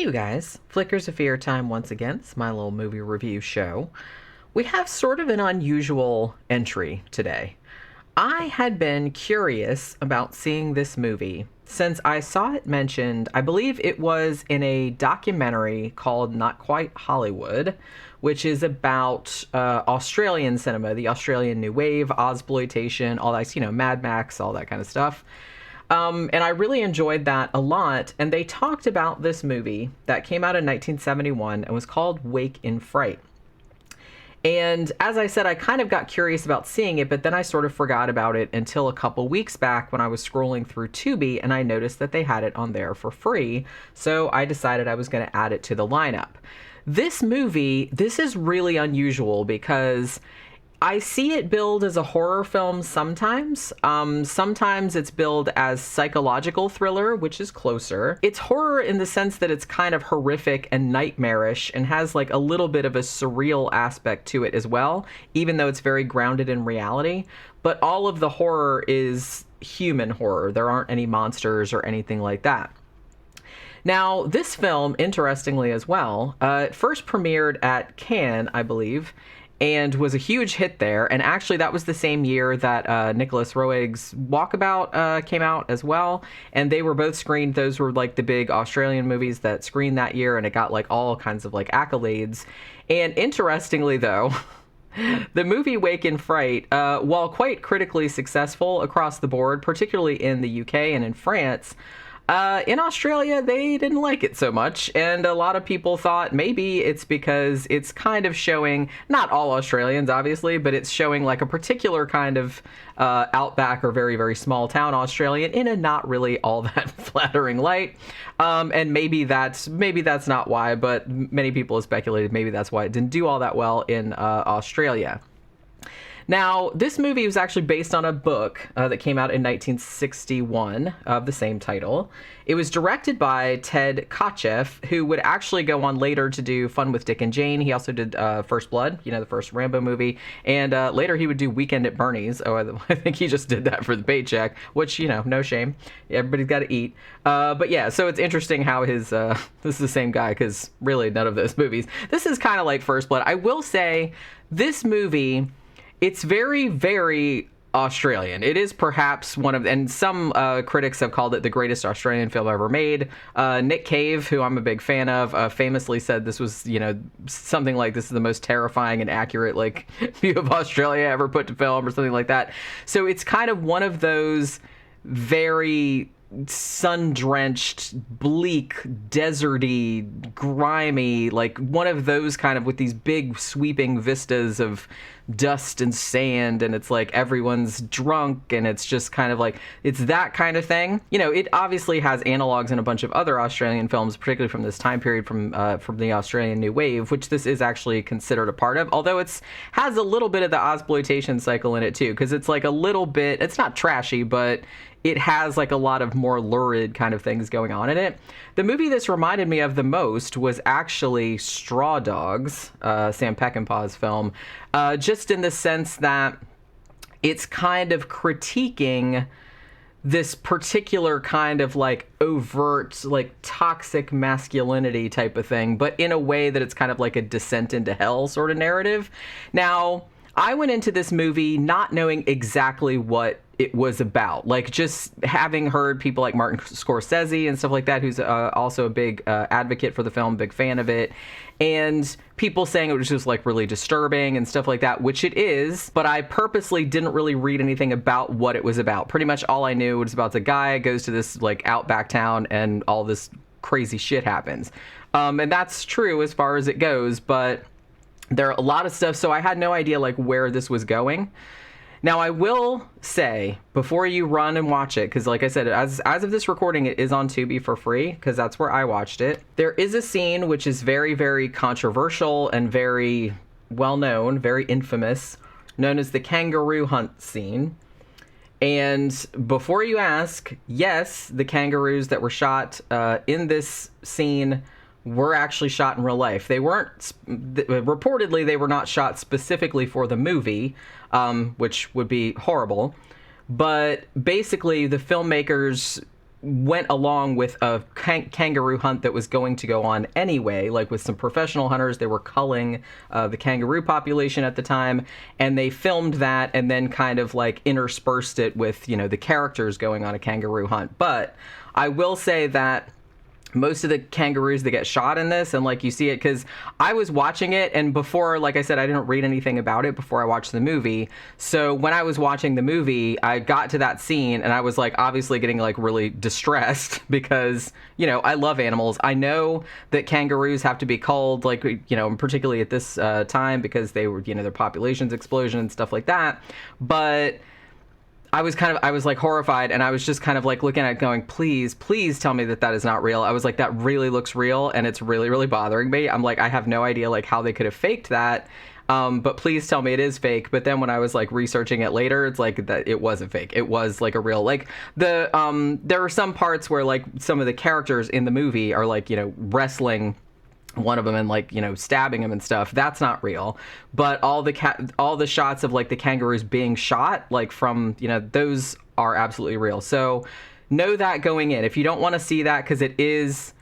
Hey you guys, Flickers of Fear time once again. It's my little movie review show. We have sort of an unusual entry today. I had been curious about seeing this movie since I saw it mentioned, I believe it was in a documentary called Not Quite Hollywood, which is about Australian cinema, the Australian New Wave, Ozploitation, all that, Mad Max, all that kind of stuff. And I really enjoyed that a lot. And they talked about this movie that came out in 1971 and was called Wake in Fright. And as I said, I kind of got curious about seeing it, but then I sort of forgot about it until a couple weeks back when I was scrolling through Tubi and I noticed that they had it on there for free. So I decided I was going to add it to the lineup. This movie, this is really unusual because I see it billed as a horror film sometimes. Sometimes it's billed as psychological thriller, which is closer. It's horror in the sense that it's kind of horrific and nightmarish and has like a little bit of a surreal aspect to it as well, even though it's very grounded in reality. But all of the horror is human horror. There aren't any monsters or anything like that. Now, this film, interestingly as well, it first premiered at Cannes, I believe, and was a huge hit there. And actually, that was the same year that Nicholas Roeg's Walkabout came out as well. And they were both screened. Those were like the big Australian movies that screened that year. And it got like all kinds of like accolades. And interestingly, though, the movie Wake in Fright, while quite critically successful across the board, particularly in the UK and in France, in Australia, they didn't like it so much, and a lot of people thought maybe it's because it's kind of showing, not all Australians, obviously, but it's showing like a particular kind of outback or very, very small town Australian in a not really all that flattering light. And maybe that's not why, but many people have speculated maybe that's why it didn't do all that well in Australia. Now, this movie was actually based on a book that came out in 1961 of the same title. It was directed by Ted Kotchev, who would actually go on later to do Fun with Dick and Jane. He also did First Blood, the first Rambo movie. And later he would do Weekend at Bernie's. Oh, I think he just did that for the paycheck, which, no shame. Everybody's got to eat. But yeah, so it's interesting how his, this is the same guy, because really none of those movies. This is kind of like First Blood. I will say, this movie, it's very, very Australian. It is perhaps one of, and some critics have called it the greatest Australian film ever made. Nick Cave, who I'm a big fan of, famously said this was, something like this is the most terrifying and accurate, like, view of Australia ever put to film or something like that. So it's kind of one of those very sun-drenched, bleak, deserty, grimy, like one of those kind of with these big sweeping vistas of dust and sand, and it's like everyone's drunk, and it's just kind of like, it's that kind of thing. It obviously has analogs in a bunch of other Australian films, particularly from this time period from the Australian New Wave, which this is actually considered a part of, although has a little bit of the Ozploitation cycle in it too, because it's like a little bit, it's not trashy, but it has like a lot of more lurid kind of things going on in it. The movie this reminded me of the most was actually Straw Dogs, Sam Peckinpah's film, just in the sense that it's kind of critiquing this particular kind of like overt, like toxic masculinity type of thing, but in a way that it's kind of like a descent into hell sort of narrative. Now, I went into this movie not knowing exactly what it was about, like just having heard people like Martin Scorsese and stuff like that, who's also a big advocate for the film, big fan of it, and people saying it was just like really disturbing and stuff like that, which it is, but I purposely didn't really read anything about what it was about. Pretty much all I knew was about the guy goes to this like outback town and all this crazy shit happens. And that's true as far as it goes, but there are a lot of stuff, so I had no idea like where this was going. Now, I will say, before you run and watch it, because like I said, as of this recording, it is on Tubi for free, because that's where I watched it. There is a scene which is very, very controversial and very well-known, very infamous, known as the kangaroo hunt scene. And before you ask, yes, the kangaroos that were shot in this scene were actually shot in real life. They weren't, reportedly, they were not shot specifically for the movie, which would be horrible. But basically, the filmmakers went along with a kangaroo hunt that was going to go on anyway, like with some professional hunters. They were culling the kangaroo population at the time, and they filmed that and then kind of like interspersed it with, you know, the characters going on a kangaroo hunt. But I will say that most of the kangaroos that get shot in this, and like you see it, because I was watching it, and before, like I said, I didn't read anything about it before I watched the movie. So when I was watching the movie, I got to that scene and I was like obviously getting like really distressed because, you know, I love animals. I know that kangaroos have to be culled, like, you know, particularly at this time because they were, you know, their population's explosion and stuff like that. But I was like horrified, and I was just kind of like looking at it going, please tell me that is not real. I was like, that really looks real, and it's really, really bothering me. I'm like, I have no idea like how they could have faked that. But please tell me it is fake. But then when I was like researching it later, it's like that it wasn't fake. It was like a real, like there are some parts where like some of the characters in the movie are like, you know, wrestling one of them and like, you know, stabbing him and stuff. That's not real. But all the shots of like the kangaroos being shot, like from, you know, those are absolutely real. So know that going in. If you don't want to see that, because it is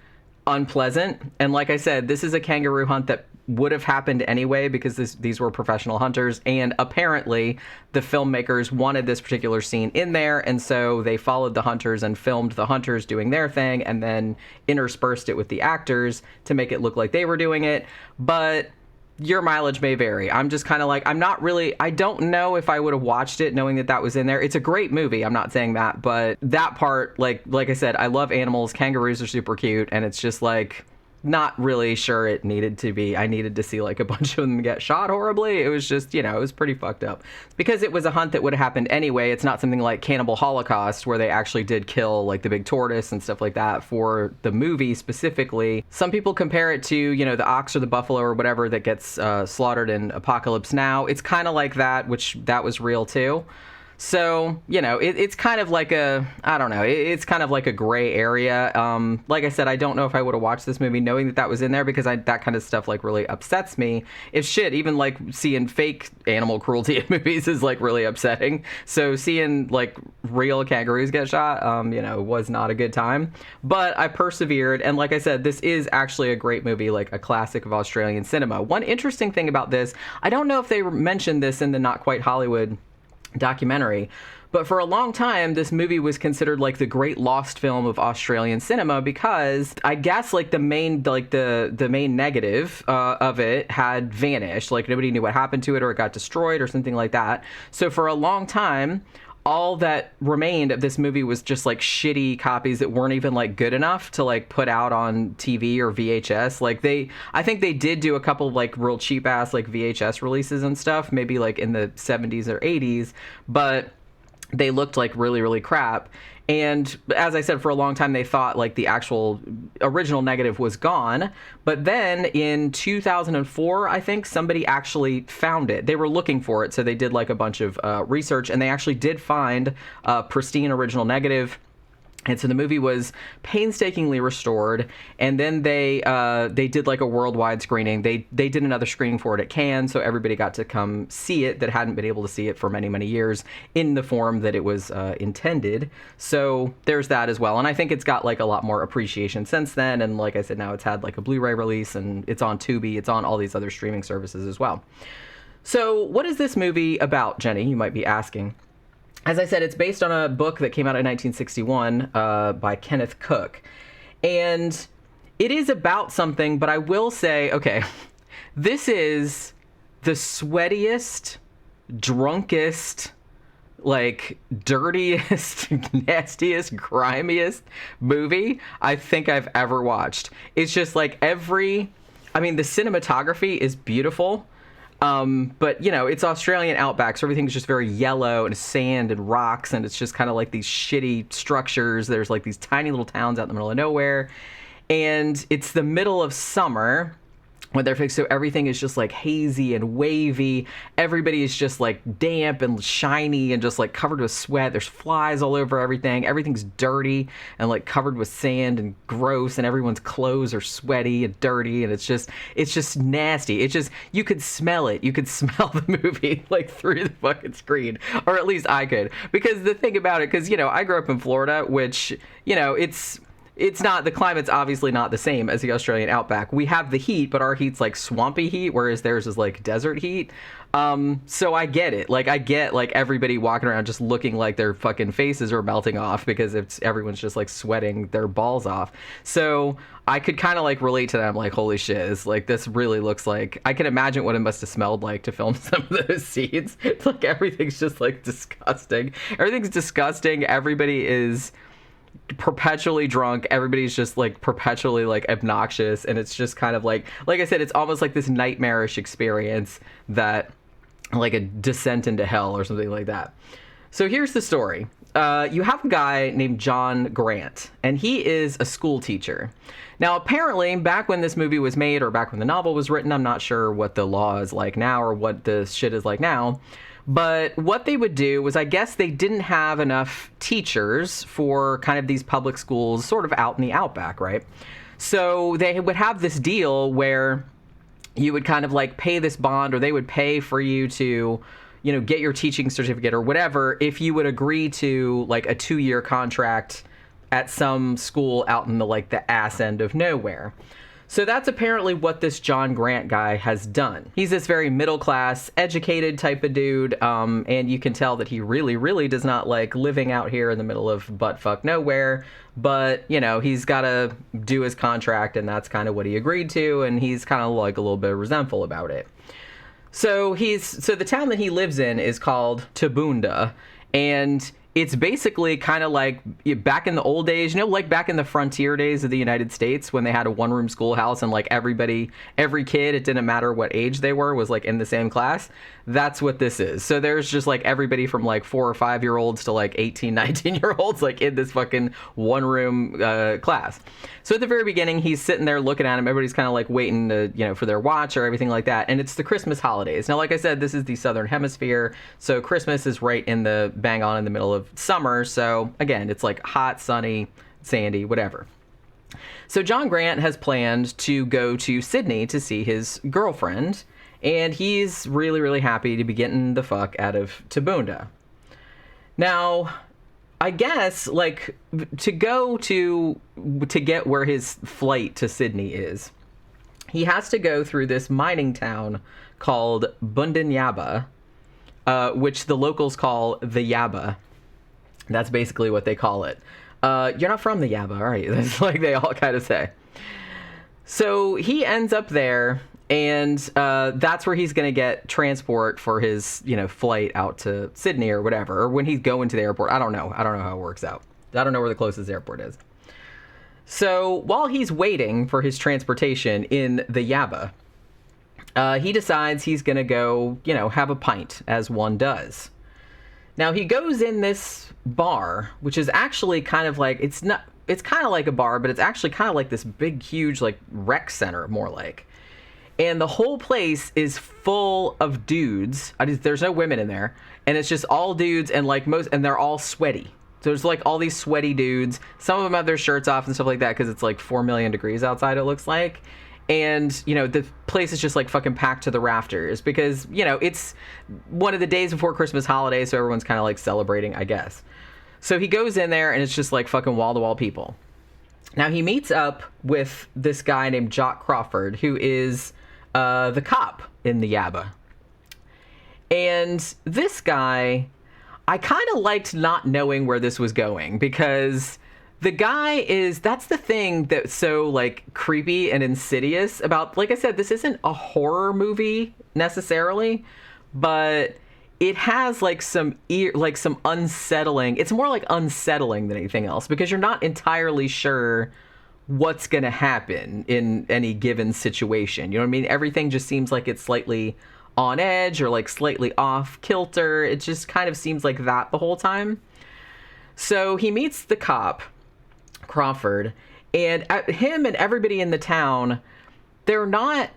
unpleasant. And like I said, this is a kangaroo hunt that would have happened anyway because these were professional hunters, and apparently the filmmakers wanted this particular scene in there, and so they followed the hunters and filmed the hunters doing their thing and then interspersed it with the actors to make it look like they were doing it. But your mileage may vary. I'm just kind of like, I don't know if I would have watched it knowing that was in there. It's a great movie, I'm not saying that, but that part, like I said, I love animals, kangaroos are super cute, and it's just like, not really sure it needed to be. I needed to see like a bunch of them get shot horribly. It was just, you know, it was pretty fucked up. Because it was a hunt that would have happened anyway. It's not something like Cannibal Holocaust where they actually did kill like the big tortoise and stuff like that for the movie specifically. Some people compare it to, you know, the ox or the buffalo or whatever that gets slaughtered in Apocalypse Now. It's kind of like that, which that was real too. So, you know, it's kind of like I don't know, it's kind of like a gray area. Like I said, I don't know if I would have watched this movie knowing that was in there because that kind of stuff like really upsets me. If shit, even like seeing fake animal cruelty in movies is like really upsetting. So seeing like real kangaroos get shot, you know, was not a good time. But I persevered, and like I said, this is actually a great movie, like a classic of Australian cinema. One interesting thing about this, I don't know if they mentioned this in the Not Quite Hollywood documentary, but for a long time this movie was considered like the great lost film of Australian cinema because I guess like the main negative of it had vanished. Like nobody knew what happened to it, or it got destroyed or something like that. So for a long time all that remained of this movie was just like shitty copies that weren't even like good enough to like put out on TV or VHS. Like I think they did do a couple of like real cheap ass like VHS releases and stuff, maybe like in the 70s or 80s, but they looked like really, really crap. And as I said, for a long time, they thought like the actual original negative was gone. But then in 2004, I think somebody actually found it. They were looking for it. So they did like a bunch of research, and they actually did find a pristine original negative. And so the movie was painstakingly restored, and then they did like a worldwide screening. They did another screening for it at Cannes, so everybody got to come see it that hadn't been able to see it for many, many years in the form that it was intended. So there's that as well. And I think it's got like a lot more appreciation since then. And like I said, now it's had like a Blu-ray release, and it's on Tubi. It's on all these other streaming services as well. So what is this movie about, Jenny? You might be asking. As I said, it's based on a book that came out in 1961 by Kenneth Cook. And it is about something, but I will say, okay, this is the sweatiest, drunkest, like dirtiest, nastiest, grimiest movie I think I've ever watched. It's just like the cinematography is beautiful. But you know, it's Australian outback, so everything's just very yellow and sand and rocks, and it's just kind of like these shitty structures. There's like these tiny little towns out in the middle of nowhere, and it's the middle of summer. when they're fixed. So everything is just like hazy and wavy. Everybody is just like damp and shiny and just like covered with sweat. There's flies all over everything. Everything's dirty and like covered with sand and gross, and everyone's clothes are sweaty and dirty, and it's just nasty. It's just, you could smell it. You could smell the movie like through the fucking screen, or at least I could. Because the thing about it, because, you know, I grew up in Florida, which, you know, it's not, the climate's obviously not the same as the Australian outback. We have the heat, but our heat's like swampy heat, whereas theirs is like desert heat. So I get it. Like, I get like everybody walking around just looking like their fucking faces are melting off because everyone's just like sweating their balls off. So I could kind of like relate to them. Like, holy shit, like this really looks like, I can imagine what it must have smelled like to film some of those scenes. It's like everything's just like disgusting. Everything's disgusting. Everybody is perpetually drunk. Everybody's just like perpetually like obnoxious, and it's just kind of like I said, it's almost like this nightmarish experience, that like a descent into hell or something like that. So here's the story. You have a guy named John Grant, and he is a school teacher. Now, apparently, back when this movie was made, or back when the novel was written, I'm not sure what the law is like now, or what the shit is like now, but what they would do was, I guess they didn't have enough teachers for kind of these public schools sort of out in the outback, right? So they would have this deal where you would kind of like pay this bond, or they would pay for you to, you know, get your teaching certificate or whatever, if you would agree to like a 2-year contract at some school out in the like the ass end of nowhere. So that's apparently what this John Grant guy has done. He's this very middle-class, educated type of dude, and you can tell that he really, really does not like living out here in the middle of butt-fuck nowhere. But, you know, he's got to do his contract, and that's kind of what he agreed to, and he's kind of like a little bit resentful about it. So the town that he lives in is called Tabunda, and it's basically kind of like back in the old days, you know, like back in the frontier days of the United States, when they had a one-room schoolhouse and like every kid, it didn't matter what age they were, was like in the same class. That's what this is. So there's just like everybody from like 4 or 5 year olds to like 18, 19 year olds, like in this fucking one-room class. So at the very beginning, he's sitting there looking at him. Everybody's kind of like waiting to, you know, for their watch or everything like that. And it's the Christmas holidays. Now, like I said, this is the Southern Hemisphere. So Christmas is right in the bang on in the middle of summer. So again, it's like hot, sunny, sandy, whatever. So John Grant has planned to go to Sydney to see his girlfriend, and he's really, really happy to be getting the fuck out of Tabunda. Now, I guess, like, to get where his flight to Sydney is, he has to go through this mining town called Bunjip, which the locals call the Yabba. That's basically what they call it. You're not from the Yabba, are you? That's like they all kind of say. So he ends up there, and that's where he's going to get transport for his, you know, flight out to Sydney or whatever, or when he's going to the airport. I don't know how it works out. I don't know where the closest airport is. So while he's waiting for his transportation in the Yabba, he decides he's going to go, you know, have a pint, as one does. Now, he goes in this bar, which is actually kind of like, it's kind of like a bar, but it's actually kind of like this big, huge, like, rec center, more like. And the whole place is full of dudes. There's no women in there. And it's just all dudes, and like and they're all sweaty. So there's like all these sweaty dudes. Some of them have their shirts off and stuff like that, because it's like 4 million degrees outside, it looks like. And, you know, the place is just like fucking packed to the rafters because, you know, it's one of the days before Christmas holiday, so everyone's kind of like celebrating, I guess. So he goes in there, and it's just like fucking wall-to-wall people. Now, he meets up with this guy named Jock Crawford, who is the cop in the Yabba. And this guy, I kind of liked not knowing where this was going, because the guy that's the thing that's so like creepy and insidious about, like I said, this isn't a horror movie necessarily, but it has like some unsettling. It's more like unsettling than anything else, because you're not entirely sure what's going to happen in any given situation. You know what I mean? Everything just seems like it's slightly on edge or like slightly off kilter. It just kind of seems like that the whole time. So he meets the cop, Crawford, and him and everybody in the town, they're not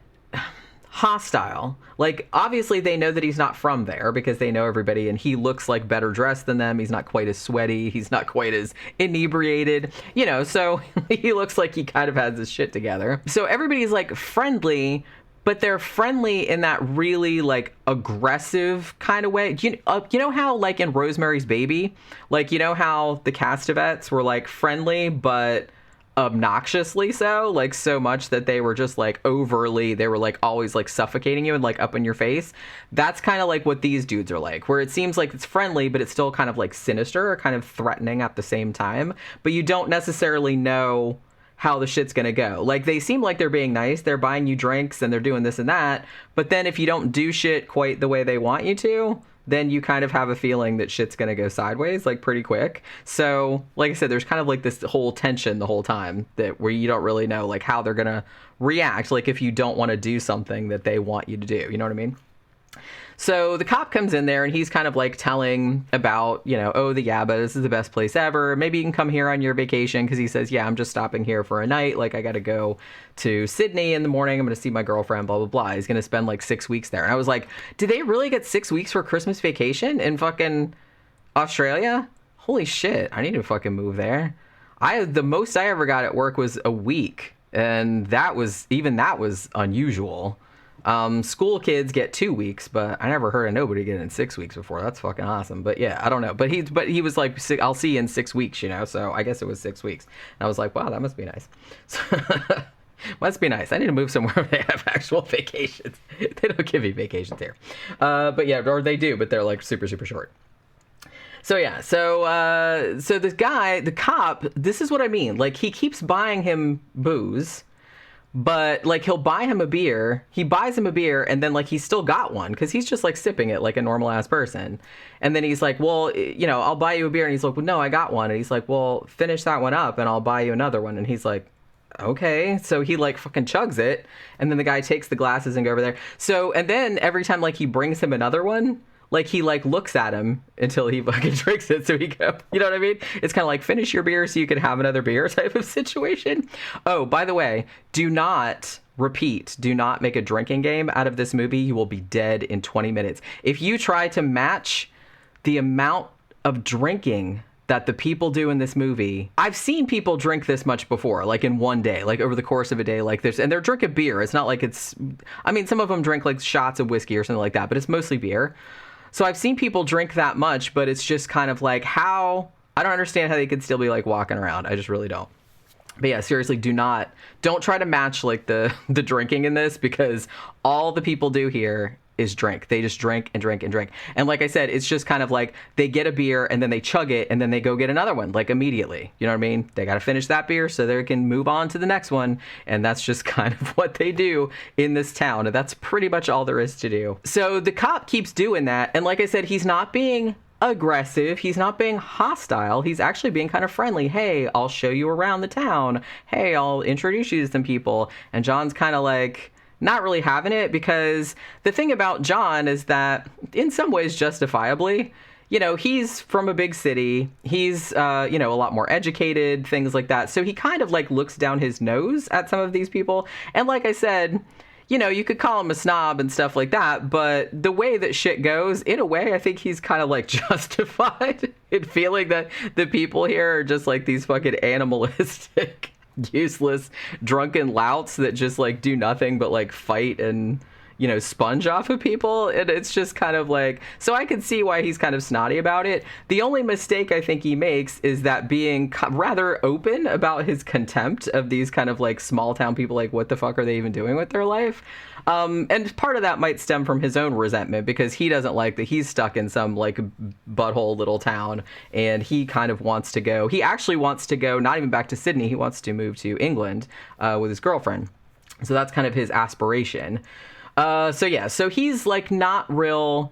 hostile. Like, obviously they know that he's not from there because they know everybody, and he looks like better dressed than them. He's not quite as sweaty. He's not quite as inebriated, you know, so he looks like he kind of has his shit together. So everybody's like friendly, but they're friendly in that really like aggressive kind of way. You know how like in Rosemary's Baby, like, you know how the Castevets were like friendly, but obnoxiously so, like so much that they were just like overly, they were like always like suffocating you and like up in your face. That's kind of like what these dudes are like, where it seems like it's friendly, but it's still kind of like sinister or kind of threatening at the same time, but you don't necessarily know how the shit's gonna go. Like, they seem like they're being nice, they're buying you drinks and they're doing this and that, but then if you don't do shit quite the way they want you to, then you kind of have a feeling that shit's gonna go sideways like pretty quick. So like I said, there's kind of like this whole tension the whole time that where you don't really know like how they're gonna react, like if you don't want to do something that they want you to do, you know what I mean? So the cop comes in there and he's kind of like telling about, you know, oh, the Yabba, this is the best place ever. Maybe you can come here on your vacation, because he says, yeah, I'm just stopping here for a night. Like, I got to go to Sydney in the morning. I'm going to see my girlfriend, blah, blah, blah. He's going to spend like 6 weeks there. And I was like, did they really get 6 weeks for Christmas vacation in fucking Australia? Holy shit. I need to fucking move there. The most I ever got at work was a week. And that was unusual. School kids get 2 weeks, but I never heard of nobody getting 6 weeks before. That's fucking awesome. But yeah, I don't know. But he was like, I'll see you in 6 weeks, you know? So I guess it was 6 weeks. And I was like, wow, that must be nice. So, must be nice. I need to move somewhere where they have actual vacations. They don't give you vacations here. But yeah, or they do, but they're like super, super short. So yeah, so this guy, the cop, this is what I mean. Like, he keeps buying him booze, but like he'll buy him a beer, he buys him a beer, and then like he's still got one because he's just like sipping it like a normal ass person. And then he's like, well, you know, I'll buy you a beer. And he's like, well, no, I got one. And he's like, well, finish that one up and I'll buy you another one. And he's like, okay. So he like fucking chugs it, and then the guy takes the glasses and go over there. So, and then every time like he brings him another one, like he like looks at him until he fucking drinks it. So he go, you know what I mean? It's kind of like, finish your beer so you can have another beer type of situation. Oh, by the way, do not make a drinking game out of this movie. You will be dead in 20 minutes. If you try to match the amount of drinking that the people do in this movie, I've seen people drink this much before, like in one day, like over the course of a day like this, and they're drinking beer. It's not like it's, I mean, some of them drink like shots of whiskey or something like that, but it's mostly beer. So I've seen people drink that much, but it's just kind of like, how, I don't understand how they could still be like walking around. I just really don't. But yeah, seriously, don't try to match like the drinking in this, because all the people do here is drink. They just drink and drink and drink. And like I said, it's just kind of like they get a beer and then they chug it and then they go get another one like immediately. You know what I mean? They got to finish that beer so they can move on to the next one. And that's just kind of what they do in this town. And that's pretty much all there is to do. So the cop keeps doing that. And like I said, he's not being aggressive. He's not being hostile. He's actually being kind of friendly. Hey, I'll show you around the town. Hey, I'll introduce you to some people. And John's kind of like not really having it, because the thing about John is that in some ways justifiably, you know, he's from a big city. He's, you know, a lot more educated, things like that. So he kind of like looks down his nose at some of these people. And like I said, you know, you could call him a snob and stuff like that, but the way that shit goes, in a way, I think he's kind of like justified in feeling that the people here are just like these fucking animalistic, useless, drunken louts that just like do nothing but like fight and, you know, sponge off of people. And it's just kind of like, so I can see why he's kind of snotty about it. The only mistake I think he makes is that being rather open about his contempt of these kind of like small town people, like what the fuck are they even doing with their life? And part of that might stem from his own resentment, because he doesn't like that he's stuck in some like butthole little town, and he kind of wants to go. He actually wants to go, not even back to Sydney. He wants to move to England with his girlfriend. So that's kind of his aspiration. So yeah, so he's like not real,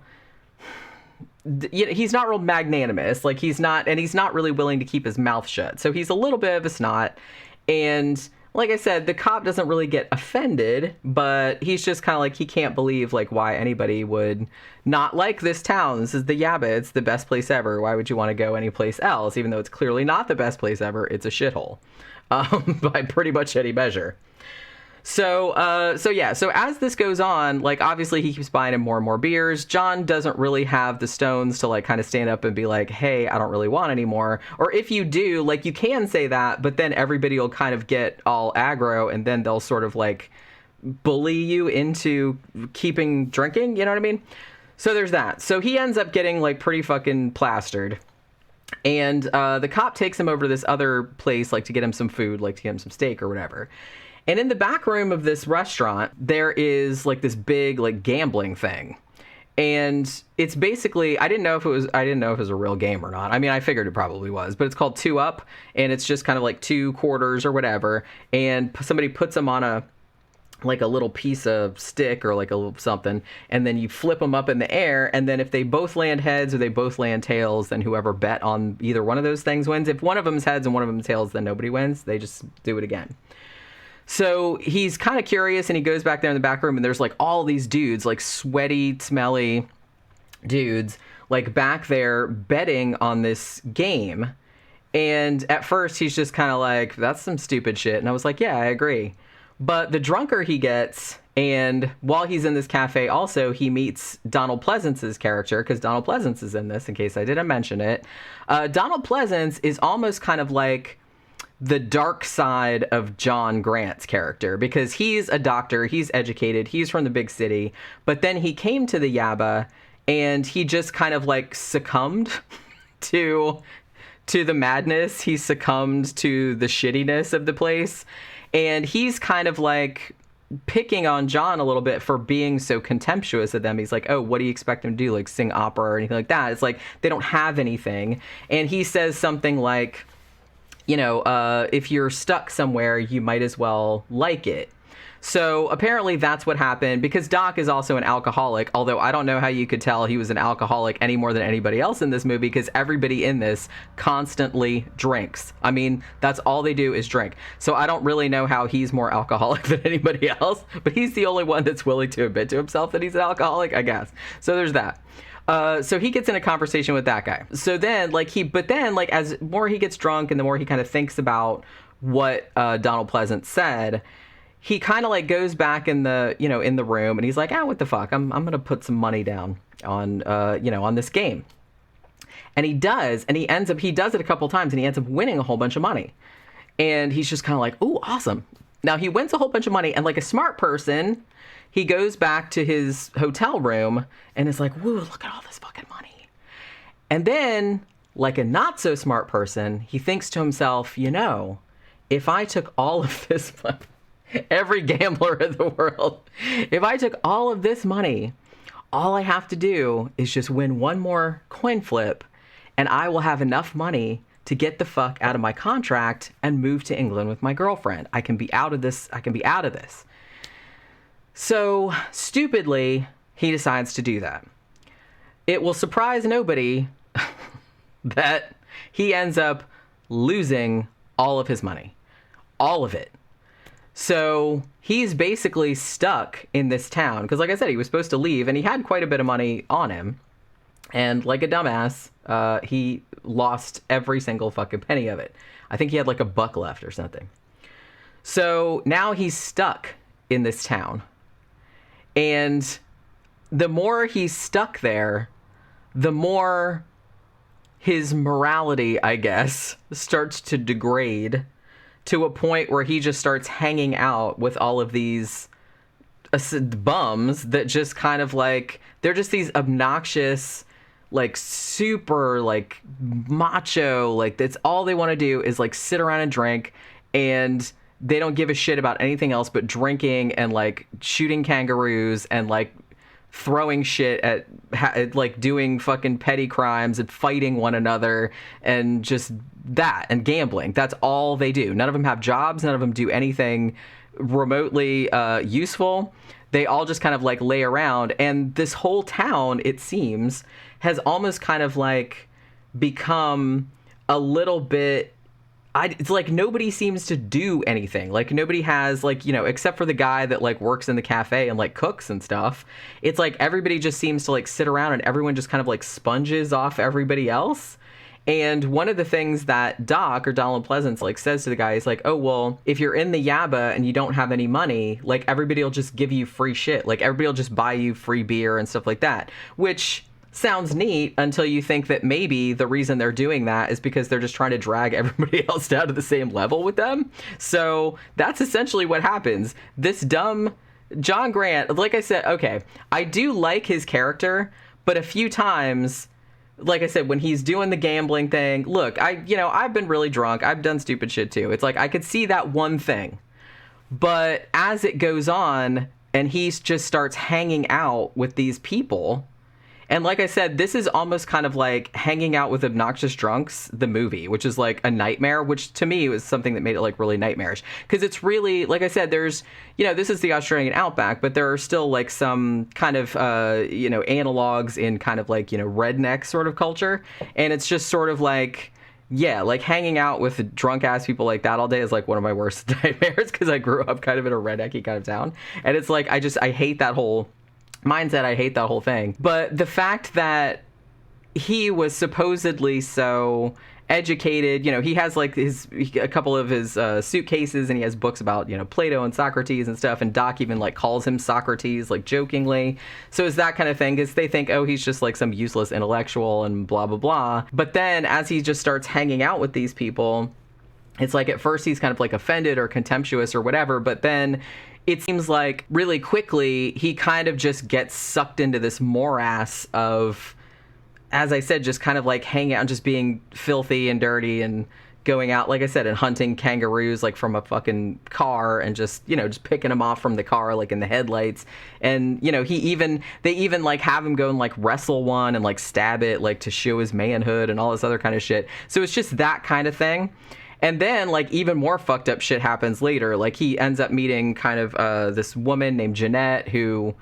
he's not real magnanimous. Like he's not really willing to keep his mouth shut. So he's a little bit of a snot. And like I said, the cop doesn't really get offended, but he's just kind of like, he can't believe like why anybody would not like this town. This is the Yabba. It's the best place ever. Why would you want to go anyplace else? Even though it's clearly not the best place ever. It's a shithole, by pretty much any measure. So as this goes on, like, obviously he keeps buying him more and more beers. John doesn't really have the stones to, like, kind of stand up and be like, hey, I don't really want any more. Or if you do, like, you can say that, but then everybody will kind of get all aggro, and then they'll sort of, like, bully you into keeping drinking, you know what I mean? So there's that. So he ends up getting, like, pretty fucking plastered. And the cop takes him over to this other place, like, to get him some food, like, to get him some steak or whatever. And in the back room of this restaurant, there is, like, this big, like, gambling thing. And it's basically, I didn't know if it was a real game or not. I mean, I figured it probably was, but it's called 2 Up, and it's just kind of like 2 quarters or whatever. And somebody puts them on a little piece of stick or like a little something, and then you flip them up in the air, and then if they both land heads or they both land tails, then whoever bet on either one of those things wins. If one of them's heads and one of them's tails, then nobody wins. They just do it again. So he's kind of curious, and he goes back there in the back room, and there's, like, all these dudes, like, sweaty, smelly dudes, like, back there betting on this game. And at first, he's just kind of like, that's some stupid shit. And I was like, yeah, I agree. But the drunker he gets, and while he's in this cafe also, he meets Donald Pleasence's character, because Donald Pleasence is in this, in case I didn't mention it. Donald Pleasence is almost kind of like the dark side of John Grant's character, because he's a doctor, he's educated, he's from the big city, but then he came to the Yaba, and he just kind of, like, succumbed to the madness. He succumbed to the shittiness of the place, and he's kind of, like, picking on John a little bit for being so contemptuous of them. He's like, oh, what do you expect them to do, like sing opera or anything like that? It's like they don't have anything. And he says something like, you know, if you're stuck somewhere, you might as well like it. So apparently that's what happened, because Doc is also an alcoholic, although I don't know how you could tell he was an alcoholic any more than anybody else in this movie, because everybody in this constantly drinks. I mean, that's all they do is drink. So I don't really know how he's more alcoholic than anybody else, but he's the only one that's willing to admit to himself that he's an alcoholic, I guess. So there's that. So he gets in a conversation with that guy. So then, as more he gets drunk and the more he kind of thinks about what Donald Pleasence said, he kind of, like, goes back in the room, and he's like, what the fuck? I'm going to put some money down on, on this game. And he does, and he does it a couple times, and he ends up winning a whole bunch of money. And he's just kind of like, ooh, awesome. Now, he wins a whole bunch of money, and like a smart person, he goes back to his hotel room and is like, woo, look at all this fucking money. And then, like a not so smart person, he thinks to himself, if I took all of this money, every gambler in the world, if I took all of this money, all I have to do is just win one more coin flip, and I will have enough money to get the fuck out of my contract and move to England with my girlfriend. I can be out of this. So, stupidly, he decides to do that. It will surprise nobody that he ends up losing all of his money. All of it. So, he's basically stuck in this town. Because, like I said, he was supposed to leave, and he had quite a bit of money on him. And like a dumbass, he lost every single fucking penny of it. I think he had like $1 left or something. So now he's stuck in this town. And the more he's stuck there, the more his morality, I guess, starts to degrade to a point where he just starts hanging out with all of these bums that just kind of like, they're just these obnoxious, like super like macho, like that's all they want to do is like sit around and drink, and they don't give a shit about anything else but drinking and like shooting kangaroos and like throwing shit at like doing fucking petty crimes and fighting one another and just that and gambling. That's all they do. None of them have jobs. None of them do anything remotely useful. They all just kind of like lay around, and this whole town, it seems, has almost kind of like become a little bit, it's like nobody seems to do anything. Like nobody has like, except for the guy that like works in the cafe and like cooks and stuff. It's like everybody just seems to like sit around, and everyone just kind of like sponges off everybody else. And one of the things that Doc or Donald Pleasence like says to the guy is like, oh, well, if you're in the Yabba and you don't have any money, like everybody will just give you free shit. Like everybody will just buy you free beer and stuff like that, which sounds neat until you think that maybe the reason they're doing that is because they're just trying to drag everybody else down to the same level with them. So that's essentially what happens. This dumb John Grant, like I said, okay, I do like his character, but a few times, like I said, when he's doing the gambling thing, look, I've been really drunk. I've done stupid shit too. It's like I could see that one thing. But as it goes on and he just starts hanging out with these people, and like I said, this is almost kind of like Hanging Out with Obnoxious Drunks, the movie, which is like a nightmare, which to me was something that made it like really nightmarish. Because it's really, like I said, there's, this is the Australian Outback, but there are still like some kind of, analogs in kind of like, redneck sort of culture. And it's just sort of like, yeah, like hanging out with drunk ass people like that all day is like one of my worst nightmares because I grew up kind of in a rednecky kind of town. And it's like, I hate that whole mindset. I hate that whole thing. But the fact that he was supposedly so educated, he has like a couple of his suitcases, and he has books about, Plato and Socrates and stuff. And Doc even like calls him Socrates, like jokingly. So it's that kind of thing, because they think, oh, he's just like some useless intellectual and blah, blah, blah. But then as he just starts hanging out with these people, it's like at first he's kind of like offended or contemptuous or whatever, but then it seems like really quickly he kind of just gets sucked into this morass of, as I said, just kind of like hanging out and just being filthy and dirty and going out, like I said, and hunting kangaroos like from a fucking car and just, just picking them off from the car like in the headlights. And, they even like have him go and like wrestle one and like stab it like to show his manhood and all this other kind of shit. So it's just that kind of thing. And then, like, even more fucked up shit happens later. Like, he ends up meeting kind of this woman named Jeanette who,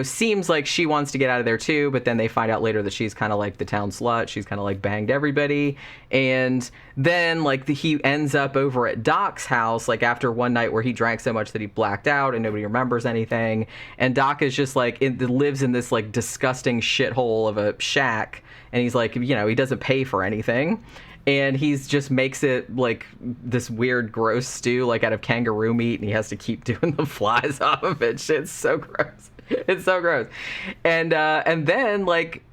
seems like she wants to get out of there too. But then they find out later that she's kind of like the town slut. She's kind of like banged everybody. And then, like, he ends up over at Doc's house, like, after one night where he drank so much that he blacked out and nobody remembers anything. And Doc is just, like, lives in this, like, disgusting shithole of a shack. And he's like, he doesn't pay for anything. And he's just makes it like this weird gross stew like out of kangaroo meat, and he has to keep doing the flies off of it. Shit's so gross. It's so gross. And then like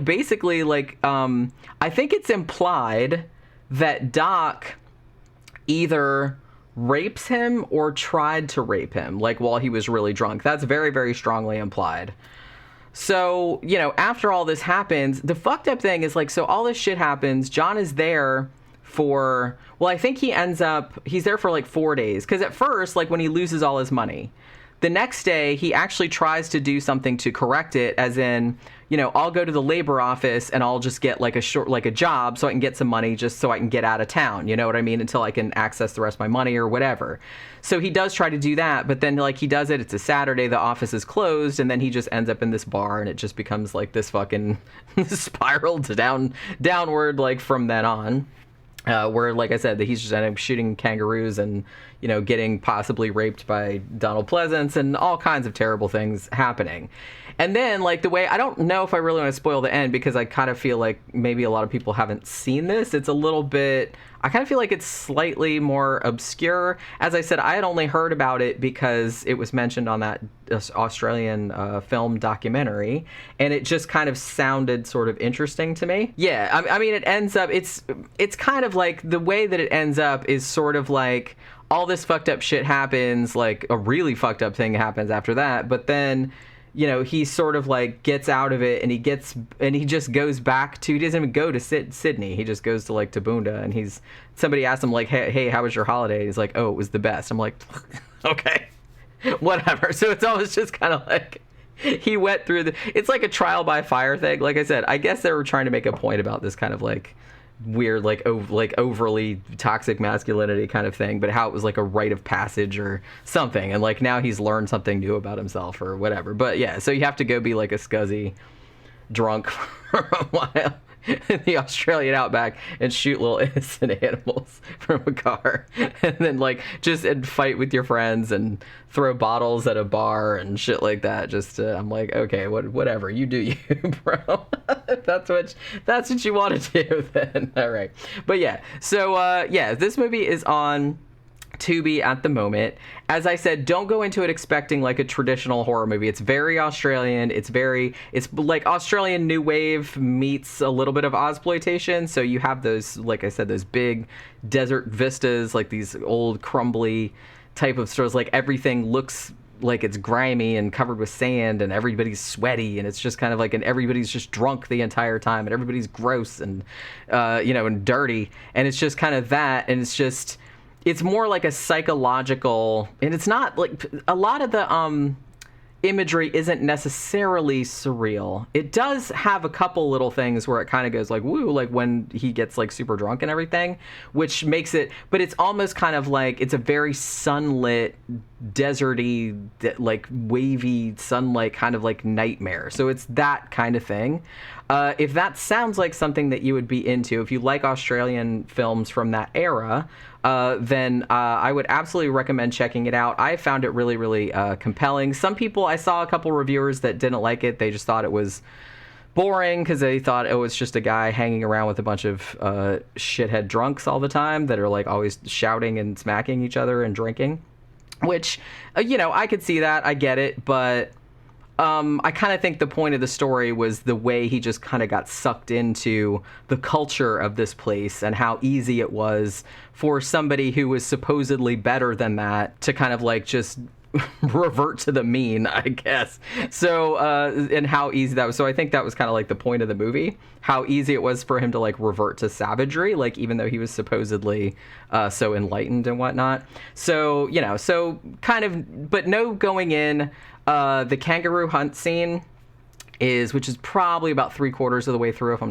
basically I think it's implied that Doc either rapes him or tried to rape him like while he was really drunk. That's very, very strongly implied. So, after all this happens, the fucked up thing is, like, so all this shit happens. John is there for, well, I think he's there for, like, 4 days. Because at first, like, when he loses all his money, the next day, he actually tries to do something to correct it, as in, I'll go to the labor office and I'll just get, like, a job so I can get some money just so I can get out of town, you know what I mean, until I can access the rest of my money or whatever. So he does try to do that, but then, like, he does it, it's a Saturday, the office is closed, and then he just ends up in this bar, and it just becomes, like, this fucking spiral to downward, like, from then on. Where, like I said, that he's just ended up shooting kangaroos and, getting possibly raped by Donald Pleasence and all kinds of terrible things happening. And then, like, the way, I don't know if I really want to spoil the end because I kind of feel like maybe a lot of people haven't seen this. It's a little bit, I kind of feel like it's slightly more obscure. As I said, I had only heard about it because it was mentioned on that Australian film documentary, and it just kind of sounded sort of interesting to me. Yeah, I mean, it ends up, it's kind of like, the way that it ends up is sort of like, all this fucked up shit happens, like, a really fucked up thing happens after that, but then, he sort of like gets out of it, and he just goes back to, he doesn't even go to Sydney. He just goes to like Tabunda, and somebody asked him like, hey, how was your holiday? He's like, oh, it was the best. I'm like, okay, whatever. So it's almost just kind of like, he went through it's like a trial by fire thing. Like I said, I guess they were trying to make a point about this kind of like weird, like overly toxic masculinity kind of thing, but how it was like a rite of passage or something, and like now he's learned something new about himself or whatever. But yeah, so you have to go be like a scuzzy drunk for a while in the Australian outback and shoot little innocent animals from a car, and then like just and fight with your friends and throw bottles at a bar and shit like that. Just I'm like, okay, whatever, you do you, bro. that's what you want to do then. All right, but yeah, so yeah, this movie is on Tubi at the moment. As I said, don't go into it expecting like a traditional horror movie. It's very Australian. It's like Australian new wave meets a little bit of Ozploitation. So you have those, like I said, those big desert vistas, like these old crumbly type of stores. Like everything looks like it's grimy and covered with sand, and everybody's sweaty, and it's just kind of like, and everybody's just drunk the entire time, and everybody's gross and and dirty, and it's just kind of that, and it's more like a psychological, and it's not like a lot of the imagery isn't necessarily surreal. It does have a couple little things where it kind of goes like, woo, like when he gets like super drunk and everything, which makes it, but it's almost kind of like, it's a very sunlit, deserty, like wavy sunlight kind of like nightmare. So it's that kind of thing. If that sounds like something that you would be into, if you like Australian films from that era, then I would absolutely recommend checking it out. I found it really, really compelling. Some people, I saw a couple reviewers that didn't like it. They just thought it was boring because they thought it was just a guy hanging around with a bunch of shithead drunks all the time that are like always shouting and smacking each other and drinking, which, I could see that. I get it, but I kind of think the point of the story was the way he just kind of got sucked into the culture of this place and how easy it was for somebody who was supposedly better than that to kind of like just revert to the mean, I guess. So, and how easy that was. So I think that was kind of like the point of the movie, how easy it was for him to like revert to savagery, like even though he was supposedly so enlightened and whatnot. So, so kind of, but no going in. The kangaroo hunt scene which is probably about 3/4 of the way through, if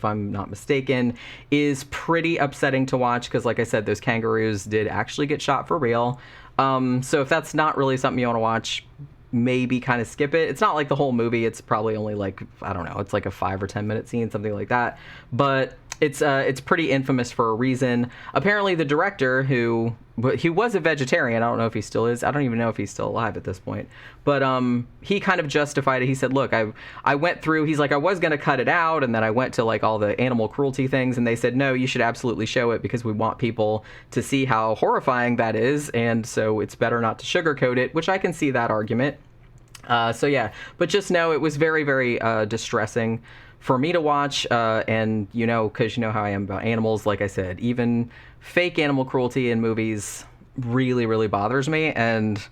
I'm not mistaken, is pretty upsetting to watch because, like I said, those kangaroos did actually get shot for real. So if that's not really something you want to watch, maybe kind of skip it. It's not like the whole movie. It's probably only like, I don't know, it's like a 5 or 10 minute scene, something like that. But it's pretty infamous for a reason. Apparently the director, he was a vegetarian. I don't know if he still is. I don't even know if he's still alive at this point. But he kind of justified it. He said, look, I went through, he's like, I was going to cut it out, and then I went to like all the animal cruelty things, and they said, no, you should absolutely show it because we want people to see how horrifying that is, and so it's better not to sugarcoat it, which I can see that argument. So yeah, but just know it was very, very distressing for me to watch, and because you know how I am about animals. Like I said, even fake animal cruelty in movies really, really bothers me, and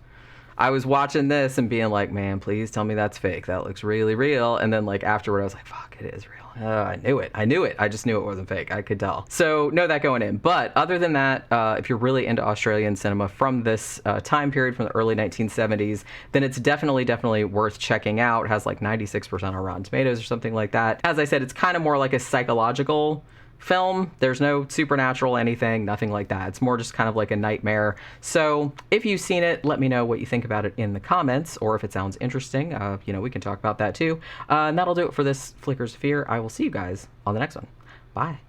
I was watching this and being like, man, please tell me that's fake. That looks really real. And then like afterward, I was like, fuck, it is real. I knew it. I just knew it wasn't fake. I could tell. So know that going in. But other than that, if you're really into Australian cinema from this time period, from the early 1970s, then it's definitely worth checking out. It has like 96% on Rotten Tomatoes or something like that. As I said, it's kind of more like a psychological film. There's no supernatural anything, nothing like that. It's more just kind of like a nightmare. So if you've seen it, let me know what you think about it in the comments, or if it sounds interesting, we can talk about that too. And that'll do it for this Flickers of Fear. I will see you guys on the next one. Bye.